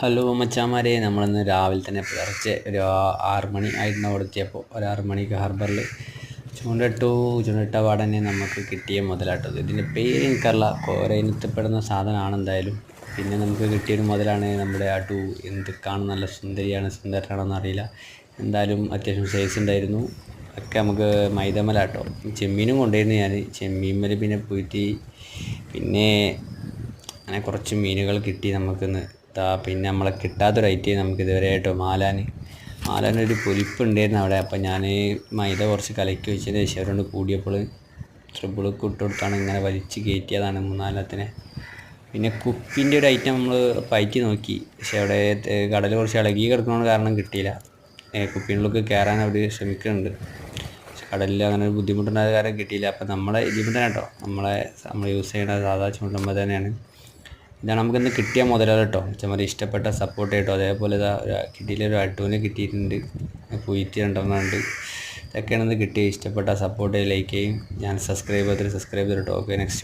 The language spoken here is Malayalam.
ഹലോ മച്ചാമാരെ, നമ്മളിന്ന് രാവിലെ തന്നെ പുലർച്ചെ ഒരു 6 മണി ആയിരുന്നു അവിടെ എത്തിയപ്പോൾ. ഒരു 6 മണിക്ക് ഹാർബറിൽ ചൂണ്ടിട്ട പാടന്നെ നമുക്ക് കിട്ടിയ മുതലാട്ടത്. ഇതിൻ്റെ പേര് എനിക്കറിയില്ല, കോരയിനത്തിൽപ്പെടുന്ന സാധനമാണ് എന്തായാലും. പിന്നെ നമുക്ക് കിട്ടിയൊരു മുതലാണ് നമ്മുടെ അടു. എന്ത് കാണാൻ നല്ല സുന്ദരനാണെന്ന് അറിയില്ല, എന്തായാലും അത്യാവശ്യം സൈസ് ഉണ്ടായിരുന്നു. ഒക്കെ നമുക്ക് മൈദമലാട്ടോ. ചെമ്മീനും കൊണ്ടുവരുന്നു ഞാൻ. ചെമ്മീന്മേൽ പിന്നെ പോയിട്ട് പിന്നെ അങ്ങനെ കുറച്ച് മീനുകൾ കിട്ടി നമുക്കിന്ന്. പിന്നെ നമ്മളെ കിട്ടാത്തൊരു ഐറ്റം നമുക്ക് ഇതുവരെ ആയിട്ടോ മാലാനൊരു പൊലിപ്പുണ്ടായിരുന്നു അവിടെ. അപ്പം ഞാൻ മൈദ കുറച്ച് കലക്കി വെച്ചതിന് ശേഷം അവരോട് കൂടിയപ്പോൾ ട്രിബിളൊക്കെ ഇട്ട് കൊടുത്താണ് ഇങ്ങനെ വലിച്ച് കയറ്റിയതാണ് 3-4. പിന്നെ കുപ്പിൻ്റെ ഒരു ഐറ്റം നമ്മൾ പയറ്റി നോക്കി, പക്ഷെ അവിടെ കടൽ കുറച്ച് ഇളകി കിടക്കുന്നത് കാരണം കിട്ടിയില്ല. കുപ്പിനുള്ളിലേക്ക് കയറാൻ അവർ ശ്രമിക്കുന്നുണ്ട്, പക്ഷെ കടലിൽ അങ്ങനെ ഒരു ബുദ്ധിമുട്ടുണ്ടായ കാരണം കിട്ടിയില്ല. അപ്പം നമ്മളെ ഇതിപ്പോൾ തന്നെ കേട്ടോ, നമ്മൾ യൂസ് ചെയ്യുന്ന സാധാ ചൂണ്ടുമ്പോൾ തന്നെയാണ്. ഇതാണ് നമുക്കിന്ന് കിട്ടിയ മുതലാണ് കേട്ടോ. ചുമരി ഇഷ്ടപ്പെട്ട സപ്പോർട്ട് കേട്ടോ. അതേപോലെ ഇതാ കിട്ടിയിലൊരു അട്ടുവിനെ കിട്ടിയിട്ടുണ്ട്, കുയിറ്റ് 2 ഉണ്ട്. ഇതൊക്കെയാണ് ഇന്ന് കിട്ടിയ ഇഷ്ടപ്പെട്ട സപ്പോർട്ട്. ലൈക്ക് ചെയ്യും, ഞാൻ സബ്സ്ക്രൈബ് ചെയ്തിട്ട് കേട്ടോ. Okay, next